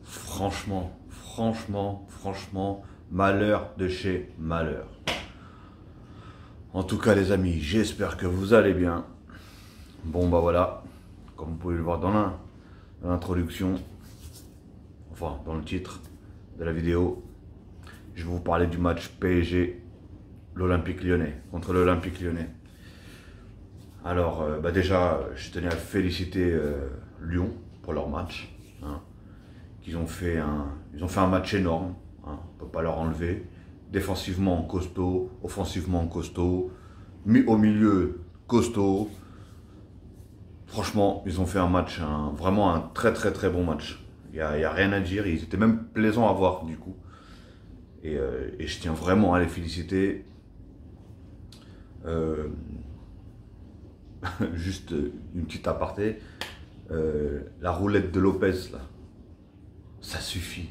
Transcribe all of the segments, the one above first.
franchement, malheur de chez malheur. En tout cas les amis, j'espère que vous allez bien. Bon bah voilà, comme vous pouvez le voir dans l'introduction, enfin dans le titre de la vidéo, je vais vous parler du match PSG, l'Olympique Lyonnais, contre l'Olympique Lyonnais. Alors déjà, je tenais à féliciter Lyon pour leur match. Hein. Ils ont fait un match énorme, hein, on ne peut pas leur enlever. Défensivement costaud, offensivement costaud, au milieu costaud. Franchement, ils ont fait un match, vraiment un très bon match. Il n'y a rien à dire, ils étaient même plaisants à voir du coup. Et je tiens vraiment à les féliciter. Juste une petite aparté, la roulette de Lopez là. Ça suffit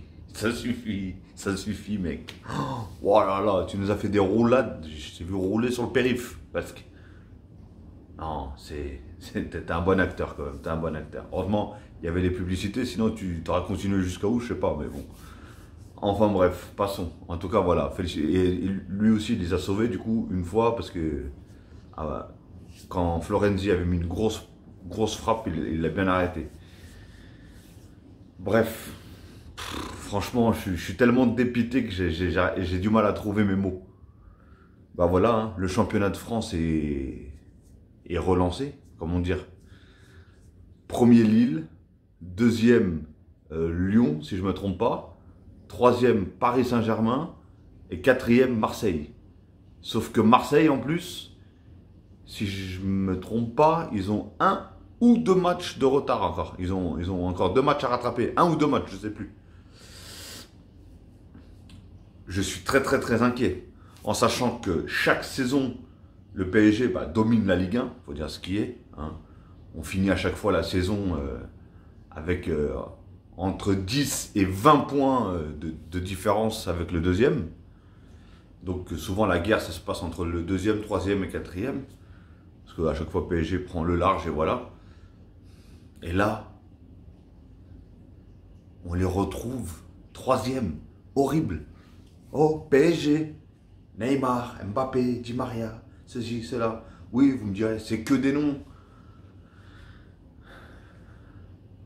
mec. Oh là là, tu nous as fait des roulades, je t'ai vu rouler sur le périph' parce que... Non, t'es un bon acteur quand même, t'es un bon acteur. Heureusement, il y avait les publicités, sinon tu t'aurais continué jusqu'à où, je sais pas, mais bon. Enfin bref, passons. En tout cas, voilà, et lui aussi, il les a sauvés du coup, une fois, parce que quand Florenzi avait mis une grosse frappe, il l'a bien arrêté. Bref. Franchement, je suis tellement dépité que j'ai du mal à trouver mes mots. Bah voilà, hein, le championnat de France est relancé, comment dire. Premier Lille, deuxième Lyon, si je ne me trompe pas, troisième Paris Saint-Germain et quatrième Marseille. Sauf que Marseille, en plus, si je ne me trompe pas, ils ont 1 ou 2 matchs de retard encore. Ils ont encore 2 matchs à rattraper, 1 ou 2 matchs, je ne sais plus. Je suis très inquiet, en sachant que chaque saison, le PSG domine la Ligue 1, il faut dire ce qui est. Hein. On finit à chaque fois la saison avec entre 10 et 20 points de différence avec le deuxième. Donc souvent la guerre, ça se passe entre le deuxième, troisième et quatrième. Parce qu'à chaque fois, PSG prend le large et voilà. Et là, on les retrouve troisième, horrible. Oh, PSG, Neymar, Mbappé, Di Maria, ceci, cela. Oui, vous me direz, c'est que des noms.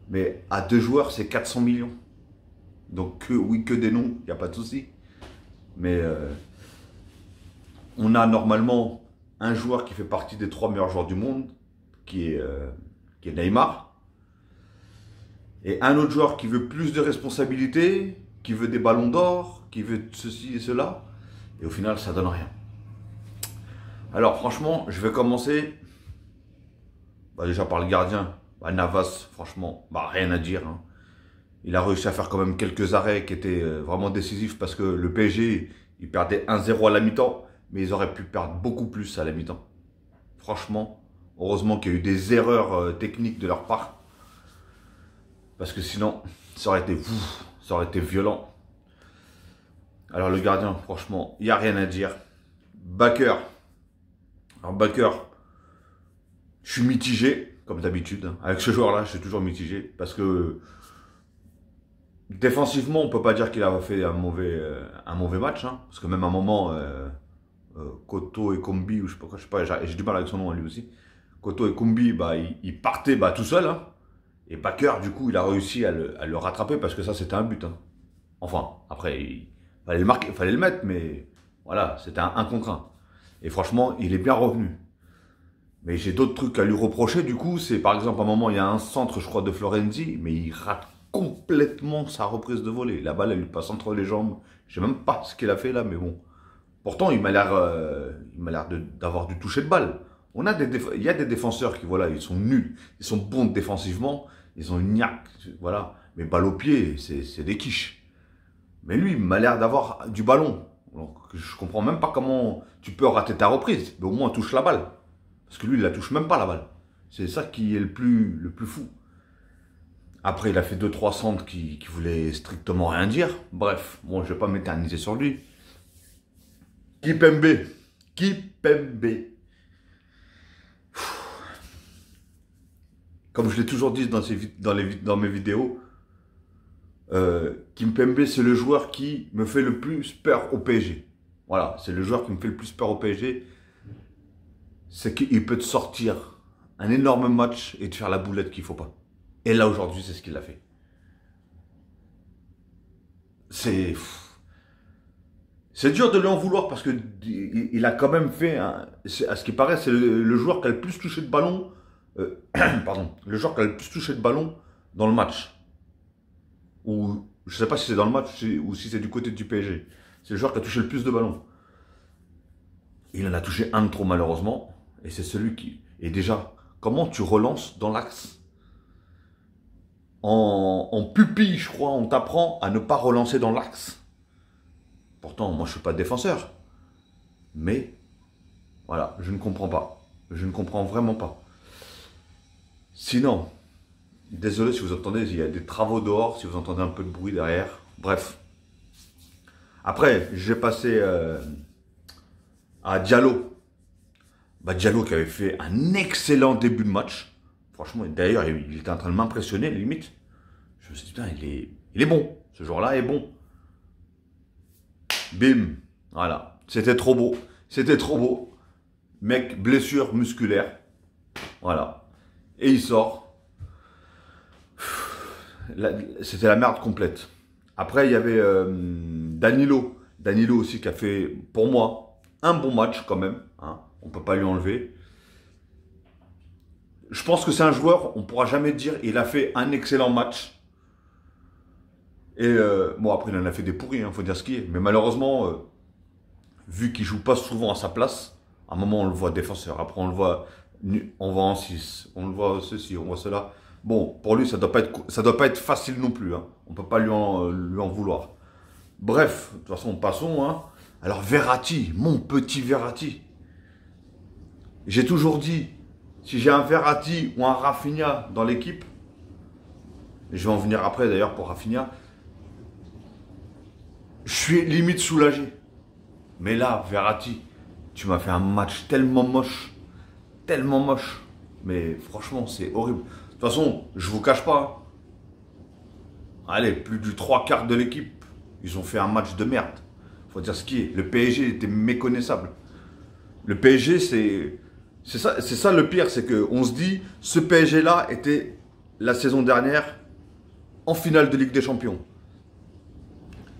Mais à 2 joueurs, c'est 400 millions. Donc, oui, que des noms, il n'y a pas de souci. Mais on a normalement un joueur qui fait partie des 3 meilleurs joueurs du monde, qui est Neymar. Et un autre joueur qui veut plus de responsabilités, qui veut des ballons d'or, qui veut ceci et cela. Et au final, ça donne rien. Alors franchement, je vais commencer déjà par le gardien. Navas, franchement, rien à dire. Hein. Il a réussi à faire quand même quelques arrêts qui étaient vraiment décisifs parce que le PSG, il perdait 1-0 à la mi-temps, mais ils auraient pu perdre beaucoup plus à la mi-temps. Franchement, heureusement qu'il y a eu des erreurs techniques de leur part. Parce que sinon, ça aurait été violent. Alors le gardien, franchement, il n'y a rien à dire. Bakker. Alors Bakker, je suis mitigé, comme d'habitude. Avec ce joueur-là, je suis toujours mitigé. Parce que défensivement, on ne peut pas dire qu'il a fait un mauvais match. Hein, parce que même à un moment, Koto et Kombi, ou je sais pas, j'ai du mal avec son nom lui aussi. Koto et Kombi, ils partaient tout seuls. Hein. Et Bakker, du coup, il a réussi à le rattraper parce que ça, c'était un but. Hein. Enfin, après, il fallait le marquer, il fallait le mettre, mais voilà, c'était un contre 1. Et franchement, il est bien revenu. Mais j'ai d'autres trucs à lui reprocher, du coup, c'est par exemple, à un moment, il y a un centre, je crois, de Florenzi, mais il rate complètement sa reprise de volée. La balle, elle lui passe entre les jambes. Je sais même pas ce qu'il a fait là, mais bon. Pourtant, il m'a l'air d'avoir du toucher de balle. Il y a des défenseurs qui, voilà, ils sont nuls, ils sont bons défensivement, ils ont une niaque, voilà. Mais balle au pied, c'est des quiches. Mais lui, il m'a l'air d'avoir du ballon. Donc, je comprends même pas comment tu peux rater ta reprise, mais au moins touche la balle. Parce que lui, il la touche même pas la balle. C'est ça qui est le plus fou. Après, il a fait 2-3 centres qui voulaient strictement rien dire. Bref, bon, je vais pas m'éterniser sur lui. Kimpembe. Comme je l'ai toujours dit dans mes vidéos, Kimpembe, c'est le joueur qui me fait le plus peur au PSG. Voilà, c'est le joueur qui me fait le plus peur au PSG. C'est qu'il peut te sortir un énorme match et te faire la boulette qu'il ne faut pas. Et là, aujourd'hui, c'est ce qu'il a fait. C'est dur de lui en vouloir parce que il a quand même fait, à ce qui paraît, c'est le joueur qui a le plus touché de ballon, pardon, le joueur qui a le plus touché de ballon dans le match. Ou je ne sais pas si c'est dans le match ou si c'est du côté du PSG. C'est le joueur qui a touché le plus de ballons. Il en a touché un de trop malheureusement. Et c'est celui qui... Et déjà, comment tu relances dans l'axe? En pupille, je crois, on t'apprend à ne pas relancer dans l'axe. Pourtant, moi, je ne suis pas défenseur. Mais, voilà, je ne comprends pas. Je ne comprends vraiment pas. Sinon, désolé si vous entendez, il y a des travaux dehors, si vous entendez un peu de bruit derrière. Bref. Après, j'ai passé à Diallo. Diallo qui avait fait un excellent début de match. Franchement, d'ailleurs, il était en train de m'impressionner, limite. Je me suis dit, putain, il est bon. Ce joueur-là est bon. Bim. Voilà. C'était trop beau. C'était trop beau. Mec, blessure musculaire. Voilà. Et il sort. C'était la merde complète. Après, il y avait Danilo. Danilo aussi qui a fait, pour moi, un bon match quand même. Hein. On ne peut pas lui enlever. Je pense que c'est un joueur, on ne pourra jamais dire, il a fait un excellent match. Et bon, après, il en a fait des pourris, il faut dire ce qui est. Mais malheureusement, vu qu'il ne joue pas souvent à sa place, à un moment, on le voit défenseur. Après, on le voit en 6. On le voit ceci, on voit cela. Bon, pour lui, ça ne doit pas être facile non plus. Hein. On ne peut pas lui en vouloir. Bref, de toute façon, passons. Hein. Alors, Verratti, mon petit Verratti. J'ai toujours dit, si j'ai un Verratti ou un Rafinha dans l'équipe, et je vais en venir après d'ailleurs pour Rafinha, je suis limite soulagé. Mais là, Verratti, tu m'as fait un match tellement moche. Tellement moche. Mais franchement, c'est horrible. De toute façon, je vous cache pas. Allez, plus du 3/4 de l'équipe, ils ont fait un match de merde. Faut dire ce qui est. Le PSG était méconnaissable. Le PSG, c'est ça le pire, c'est qu'on se dit, ce PSG-là était la saison dernière en finale de Ligue des Champions.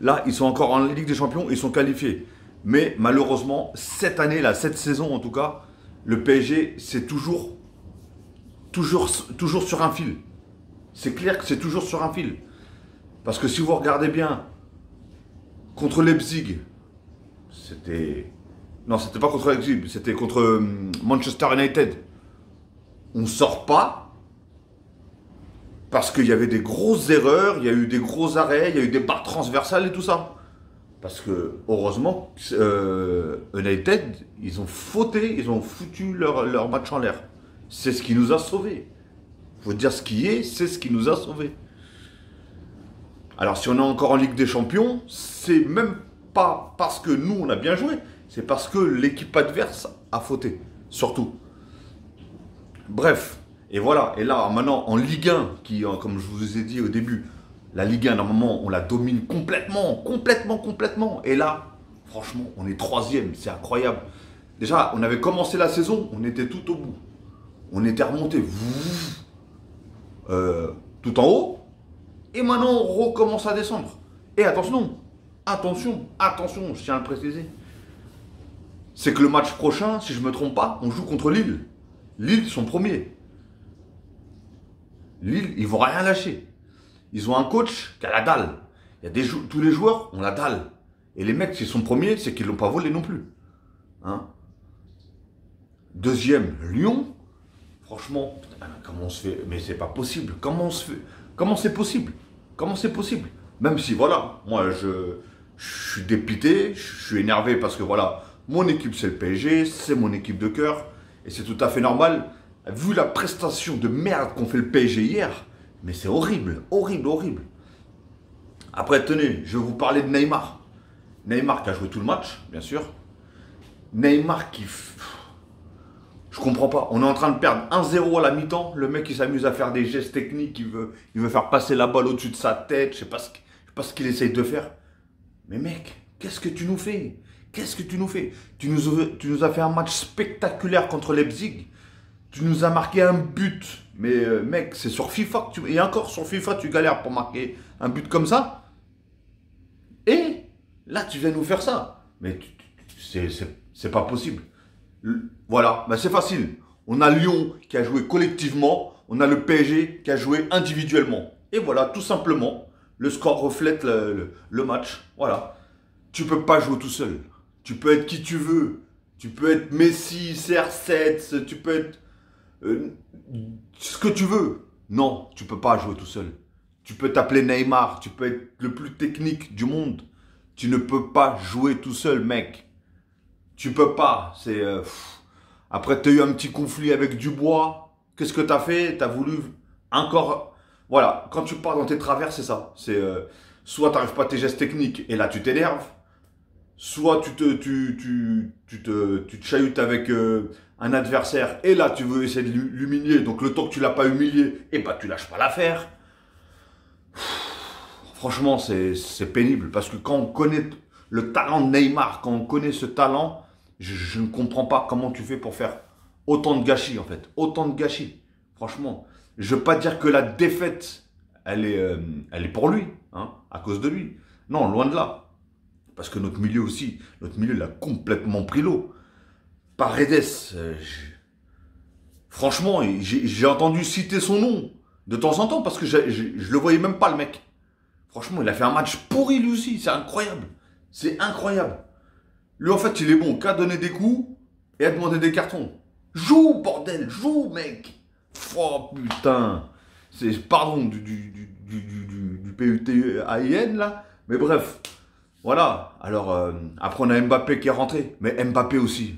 Là, ils sont encore en Ligue des Champions, ils sont qualifiés. Mais malheureusement, cette année-là, cette saison en tout cas, le PSG, c'est toujours sur un fil. C'est clair que c'est toujours sur un fil. Parce que si vous regardez bien, contre Leipzig, c'était... Non, c'était pas contre Leipzig, c'était contre Manchester United. On ne sort pas parce qu'il y avait des grosses erreurs, il y a eu des gros arrêts, il y a eu des barres transversales et tout ça. Parce que, heureusement, United, ils ont fauté, ils ont foutu leur match en l'air. C'est ce qui nous a sauvés. Il faut dire ce qui est, c'est ce qui nous a sauvés. Alors, si on est encore en Ligue des Champions, c'est même pas parce que nous, on a bien joué. C'est parce que l'équipe adverse a fauté, surtout. Bref, et voilà. Et là, maintenant, en Ligue 1, qui, comme je vous ai dit au début, la Ligue 1, normalement, on la domine complètement. Et là, franchement, on est 3e, c'est incroyable. Déjà, on avait commencé la saison, on était tout au bout. On était remonté tout en haut. Et maintenant, on recommence à descendre. Et attention, je tiens à le préciser. C'est que le match prochain, si je ne me trompe pas, on joue contre Lille. Lille sont premiers. Lille, ils ne vont rien lâcher. Ils ont un coach qui a la dalle. Tous les joueurs ont la dalle. Et les mecs, s'ils sont premiers, c'est qu'ils ne l'ont pas volé non plus. Hein? Deuxième, Lyon. Franchement, putain, comment on se fait? Mais c'est pas possible. Comment on se fait? Comment c'est possible? Comment c'est possible? Même si, voilà, moi, je suis dépité, je suis énervé parce que, voilà, mon équipe, c'est le PSG, c'est mon équipe de cœur. Et c'est tout à fait normal. Vu la prestation de merde qu'ont fait le PSG hier, mais c'est horrible. Après, tenez, je vais vous parler de Neymar. Neymar qui a joué tout le match, bien sûr. Neymar qui... Je comprends pas. On est en train de perdre 1-0 à la mi-temps. Le mec, il s'amuse à faire des gestes techniques. Il veut faire passer la balle au-dessus de sa tête. Je sais pas ce qu'il essaye de faire. Mais mec, qu'est-ce que tu nous fais? Qu'est-ce que tu nous fais? Tu nous as fait un match spectaculaire contre Leipzig. Tu nous as marqué un but. Mais mec, c'est sur FIFA que et encore sur FIFA, tu galères pour marquer un but comme ça. Et là, tu viens nous faire ça. Mais c'est pas possible. Voilà, bah c'est facile. On a Lyon qui a joué collectivement, on a le PSG qui a joué individuellement. Et voilà, tout simplement, le score reflète le match. Voilà. Tu peux pas jouer tout seul. Tu peux être qui tu veux. Tu peux être Messi, CR7, tu peux être ce que tu veux. Non, tu peux pas jouer tout seul. Tu peux t'appeler Neymar, tu peux être le plus technique du monde. Tu ne peux pas jouer tout seul, mec. Tu peux pas. Après, tu as eu un petit conflit avec Dubois. Qu'est-ce que tu as fait? Tu as voulu encore. Voilà, quand tu pars dans tes travers, c'est ça. Soit tu n'arrives pas à tes gestes techniques et là tu t'énerves. Soit tu te chahutes avec un adversaire et là tu veux essayer de l'humilier. Donc le temps que tu l'as pas humilié, et bah tu lâches pas l'affaire. Franchement, c'est pénible parce que quand on connaît le talent de Neymar, quand on connaît ce talent, je ne comprends pas comment tu fais pour faire autant de gâchis en fait. Autant de gâchis. Franchement, je ne veux pas dire que la défaite, elle est pour lui, hein, à cause de lui. Non, loin de là. Parce que notre milieu aussi, il a complètement pris l'eau. Paredes, franchement, j'ai entendu citer son nom de temps en temps parce que je le voyais même pas le mec. Franchement, il a fait un match pourri lui aussi, c'est incroyable. C'est incroyable. Lui, en fait, il est bon qu'à donner des coups et à demander des cartons. Joue, bordel, joue, mec. Oh, putain. Pardon du PUTAIN, là. Mais bref, voilà. Alors, après, on a Mbappé qui est rentré. Mais Mbappé aussi.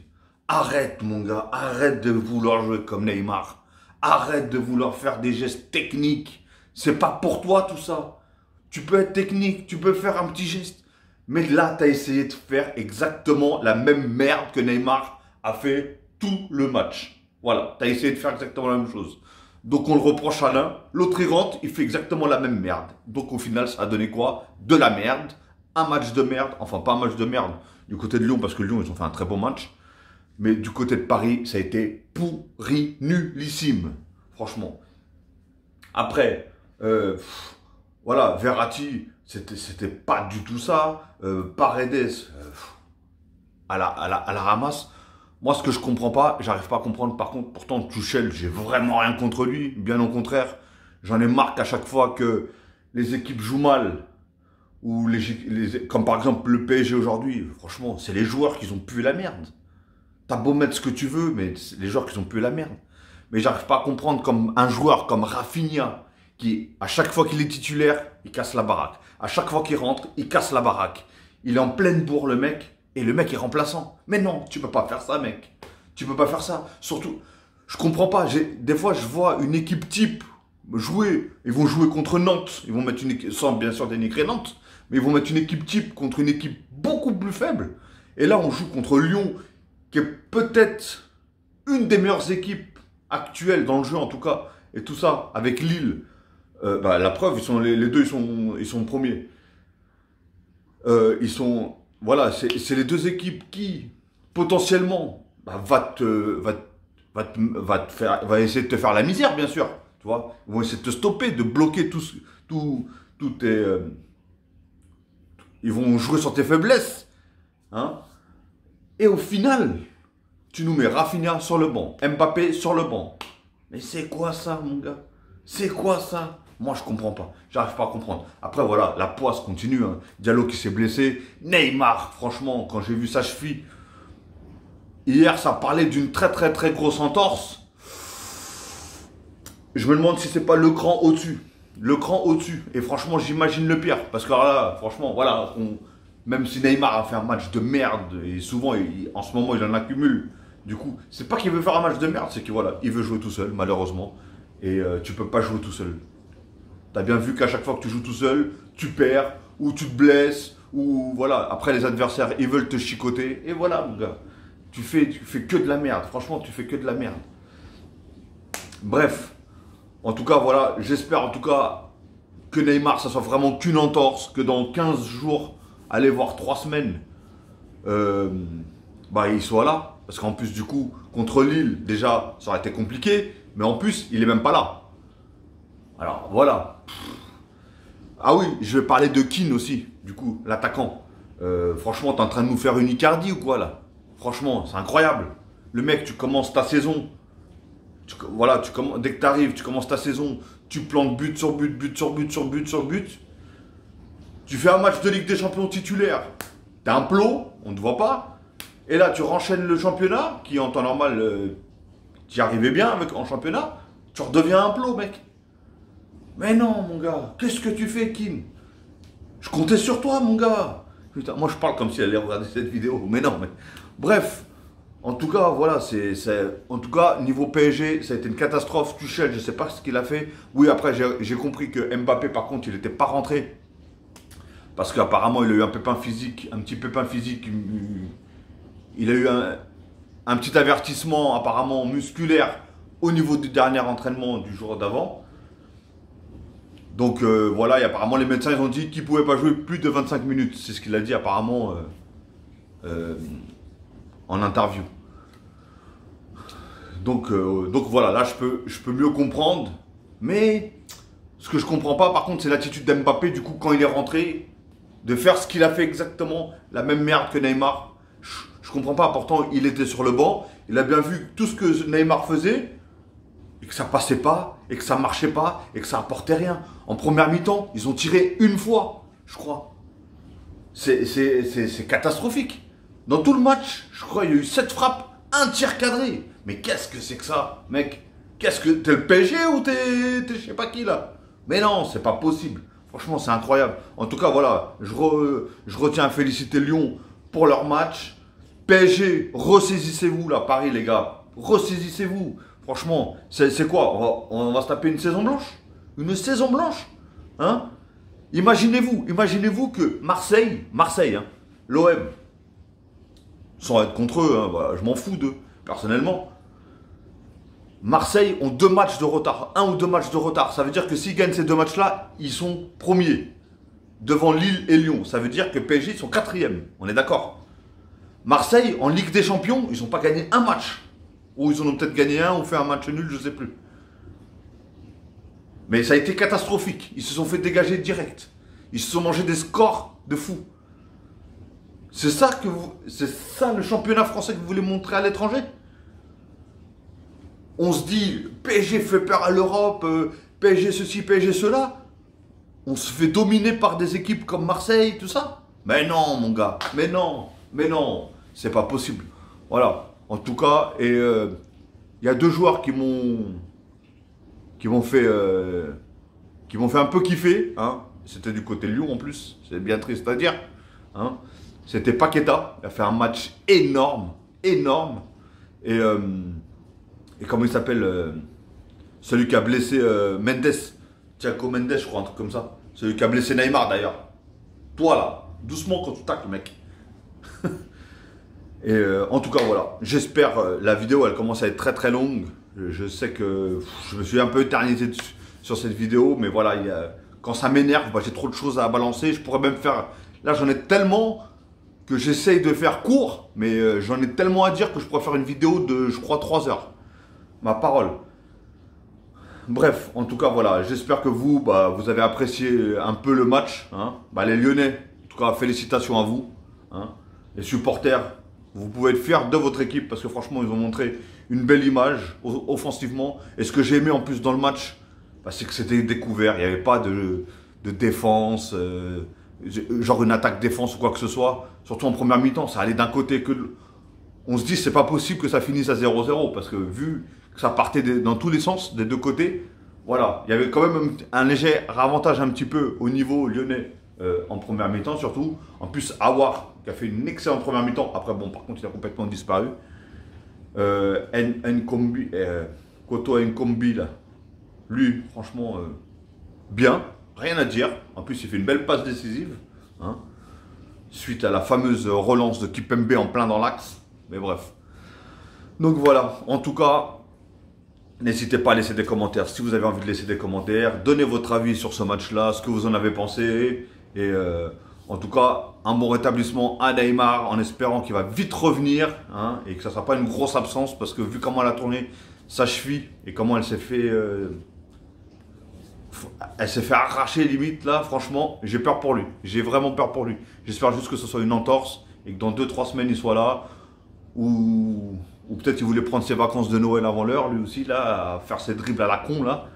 Arrête, mon gars. Arrête de vouloir jouer comme Neymar. Arrête de vouloir faire des gestes techniques. C'est pas pour toi, tout ça. Tu peux être technique, tu peux faire un petit geste. Mais là, tu as essayé de faire exactement la même merde que Neymar a fait tout le match. Voilà, tu as essayé de faire exactement la même chose. Donc on le reproche à l'un, l'autre il rentre, il fait exactement la même merde. Donc au final, ça a donné quoi? De la merde, un match de merde, enfin pas un match de merde du côté de Lyon, parce que Lyon, ils ont fait un très bon match. Mais du côté de Paris, ça a été pourri, nullissime, franchement. Après, voilà, Verratti, c'était pas du tout ça. Paredes, à la ramasse. Moi, ce que je comprends pas, j'arrive pas à comprendre. Par contre, pourtant, Tuchel, j'ai vraiment rien contre lui. Bien au contraire, j'en ai marre qu'à chaque fois que les équipes jouent mal, ou comme par exemple le PSG aujourd'hui, franchement, c'est les joueurs qui ont pué la merde. T'as beau mettre ce que tu veux, mais c'est les joueurs qui ont pué la merde. Mais j'arrive pas à comprendre comme un joueur comme Rafinha, qui, à chaque fois qu'il est titulaire, il casse la baraque. À chaque fois qu'il rentre, il casse la baraque. Il est en pleine bourre, le mec, et le mec est remplaçant. Mais non, tu peux pas faire ça, mec. Tu peux pas faire ça. Surtout, je comprends pas. Des fois, je vois une équipe type jouer. Ils vont jouer contre Nantes. Ils vont mettre une équipe, sans bien sûr dénigrer Nantes, mais ils vont mettre une équipe type contre une équipe beaucoup plus faible. Et là, on joue contre Lyon, qui est peut-être une des meilleures équipes actuelles dans le jeu, en tout cas. Et tout ça, avec Lille. La preuve, les deux, ils sont premiers. Voilà, c'est les deux équipes qui, potentiellement, va essayer de te faire la misère, bien sûr. Tu vois, ils vont essayer de te stopper, de bloquer tout tes... ils vont jouer sur tes faiblesses. Hein. Et au final, tu nous mets Rafinha sur le banc, Mbappé sur le banc. Mais c'est quoi ça, mon gars? C'est quoi ça? Moi, je comprends pas. J'arrive pas à comprendre. Après, voilà, la poisse continue. Hein. Diallo qui s'est blessé. Neymar, franchement, quand j'ai vu sa cheville, hier, ça parlait d'une très, très, très grosse entorse. Je me demande si c'est pas le cran au-dessus. Le cran au-dessus. Et franchement, j'imagine le pire. Parce que là, franchement, voilà, même si Neymar a fait un match de merde, et souvent, en ce moment, il en accumule. Du coup, c'est pas qu'il veut faire un match de merde, c'est que voilà, il veut jouer tout seul, malheureusement. Et tu peux pas jouer tout seul. T'as bien vu qu'à chaque fois que tu joues tout seul, tu perds, ou tu te blesses, ou voilà. Après, les adversaires, ils veulent te chicoter. Et voilà, mon gars. tu fais que de la merde. Franchement, tu fais que de la merde. Bref, en tout cas, voilà, j'espère en tout cas que Neymar, ça soit vraiment qu'une entorse, que dans 15 jours, allez voir 3 semaines, il soit là. Parce qu'en plus, du coup, contre Lille, déjà, ça aurait été compliqué, mais en plus, il est même pas là. Alors, voilà. Ah oui, je vais parler de Kean aussi, du coup, l'attaquant. Franchement, t'es en train de nous faire une Icardi ou quoi, là? Franchement, c'est incroyable. Le mec, tu commences ta saison. Dès que tu arrives, tu commences ta saison, tu plantes but sur but, but sur but, sur but, sur but. Tu fais un match de Ligue des Champions titulaire. T'es un plot, on ne te voit pas. Et là, tu renchaînes le championnat, qui en temps normal, tu y arrivais bien en championnat. Tu redeviens un plot, mec. Mais non, mon gars, qu'est-ce que tu fais, Kim? Je comptais sur toi, mon gars. Putain, moi, je parle comme si elle allait regarder cette vidéo. Mais non, mais... Bref. En tout cas, voilà, en tout cas, niveau PSG, ça a été une catastrophe. Tuchel, je ne sais pas ce qu'il a fait. Oui, après, j'ai compris que Mbappé, par contre, il n'était pas rentré. Parce qu'apparemment, il a eu un pépin physique, un petit pépin physique. Il a eu un petit avertissement, apparemment, musculaire, au niveau du dernier entraînement du jour d'avant. Donc, voilà, et apparemment, les médecins, ils ont dit qu'il ne pouvait pas jouer plus de 25 minutes. C'est ce qu'il a dit, apparemment, en interview. Donc voilà, là je peux mieux comprendre. Mais ce que je comprends pas par contre, c'est l'attitude d'Mbappé, du coup, quand il est rentré, de faire ce qu'il a fait exactement, la même merde que Neymar. Je comprends pas, pourtant il était sur le banc, il a bien vu tout ce que Neymar faisait, et que ça passait pas, et que ça marchait pas, et que ça apportait rien. En première mi-temps, ils ont tiré une fois, je crois. C'est catastrophique. Dans tout le match, je crois, il y a eu 7 frappes, un tir cadré. Mais qu'est-ce que c'est que ça, mec? Qu'est-ce que... T'es le PSG ou t'es je sais pas qui, là? Mais non, c'est pas possible. Franchement, c'est incroyable. En tout cas, voilà, je retiens à féliciter Lyon pour leur match. PSG, ressaisissez-vous, là, Paris, les gars. Ressaisissez-vous. Franchement, c'est quoi? On va se taper une saison blanche? Une saison blanche? Hein? Imaginez-vous que Marseille, hein, l'OM, sans être contre eux, hein, bah, je m'en fous d'eux, personnellement. Marseille ont 2 matchs de retard, 1 ou 2 matchs de retard. Ça veut dire que s'ils gagnent ces 2 matchs-là, ils sont premiers. Devant Lille et Lyon. Ça veut dire que PSG, ils sont 4e. On est d'accord? Marseille, en Ligue des Champions, ils n'ont pas gagné un match. Ou ils en ont peut-être gagné un ou fait un match nul, je ne sais plus. Mais ça a été catastrophique. Ils se sont fait dégager direct. Ils se sont mangés des scores de fou. C'est ça le championnat français que vous voulez montrer à l'étranger? On se dit, PSG fait peur à l'Europe, PSG ceci, PSG cela. On se fait dominer par des équipes comme Marseille, tout ça. Mais non, mon gars, mais non, c'est pas possible. Voilà, en tout cas, et il y a 2 joueurs qui m'ont fait un peu kiffer. Hein. C'était du côté de Lyon en plus, c'est bien triste à dire. Hein. C'était Paqueta, il a fait un match énorme. Et comment il s'appelle celui qui a blessé Mendes, Thiago Mendes, je crois, un truc comme ça. Celui qui a blessé Neymar d'ailleurs. Toi là, doucement quand tu tacles, mec. Et en tout cas, voilà. J'espère, la vidéo, elle commence à être très très longue. Je sais que je me suis un peu éternisé sur cette vidéo, mais voilà, quand ça m'énerve, j'ai trop de choses à balancer. Je pourrais même faire... Là, j'en ai tellement que j'essaye de faire court, mais j'en ai tellement à dire que je pourrais faire une vidéo de, je crois, 3 heures. Ma parole. Bref, en tout cas, voilà. J'espère que vous avez apprécié un peu le match. Hein. Les Lyonnais, en tout cas, félicitations à vous. Hein. Les supporters, vous pouvez être fiers de votre équipe parce que franchement, ils ont montré une belle image offensivement. Et ce que j'ai aimé en plus dans le match, c'est que c'était découvert. Il n'y avait pas de défense, genre une attaque-défense ou quoi que ce soit. Surtout en première mi-temps, ça allait d'un côté que... On se dit, c'est pas possible que ça finisse à 0-0 parce que vu que ça partait dans tous les sens, des 2 côtés, voilà. Il y avait quand même un léger avantage un petit peu au niveau lyonnais en première mi-temps surtout. En plus, Aouar qui a fait une excellente première mi-temps. Après, bon, par contre, il a complètement disparu. Koto Nkombi, là, lui, franchement, bien, rien à dire. En plus, il fait une belle passe décisive. Hein, suite à la fameuse relance de Kipembe en plein dans l'axe. Mais bref. Donc voilà, en tout cas, n'hésitez pas à laisser des commentaires. Si vous avez envie de laisser des commentaires, donnez votre avis sur ce match-là, ce que vous en avez pensé. Et en tout cas, un bon rétablissement à Neymar en espérant qu'il va vite revenir hein, et que ça ne sera pas une grosse absence parce que vu comment elle a tourné sa cheville et comment elle s'est fait arracher limite là, franchement, j'ai peur pour lui. J'ai vraiment peur pour lui. J'espère juste que ce soit une entorse et que dans 2-3 semaines il soit là. Ou peut-être qu'il voulait prendre ses vacances de Noël avant l'heure, lui aussi, là, à faire ses dribbles à la con, là.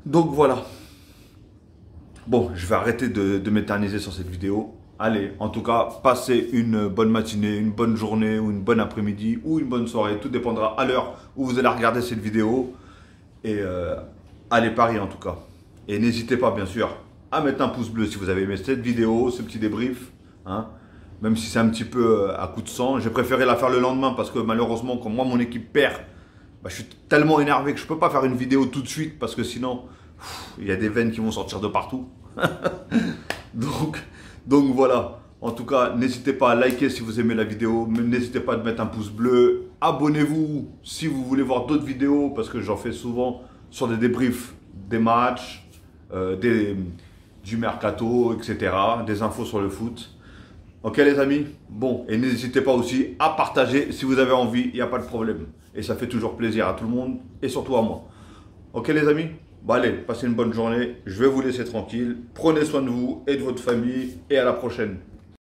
Donc voilà. Bon, je vais arrêter de m'éterniser sur cette vidéo. Allez, en tout cas, passez une bonne matinée, une bonne journée, ou une bonne après-midi, ou une bonne soirée. Tout dépendra à l'heure où vous allez regarder cette vidéo. Et allez Paris, en tout cas. Et n'hésitez pas, bien sûr, à mettre un pouce bleu si vous avez aimé cette vidéo, ce petit débrief. Hein. Même si c'est un petit peu à coup de sang. J'ai préféré la faire le lendemain parce que malheureusement, quand moi mon équipe perd, bah, je suis tellement énervé que je ne peux pas faire une vidéo tout de suite parce que sinon, il y a des veines qui vont sortir de partout. donc, donc voilà. En tout cas, n'hésitez pas à liker si vous aimez la vidéo. N'hésitez pas à mettre un pouce bleu. Abonnez-vous si vous voulez voir d'autres vidéos parce que j'en fais souvent sur des débriefs des matchs, du mercato, etc. Des infos sur le foot. Ok les amis? Bon, et n'hésitez pas aussi à partager si vous avez envie, il n'y a pas de problème. Et ça fait toujours plaisir à tout le monde et surtout à moi. Ok les amis? Bon allez, passez une bonne journée, je vais vous laisser tranquille. Prenez soin de vous et de votre famille et à la prochaine.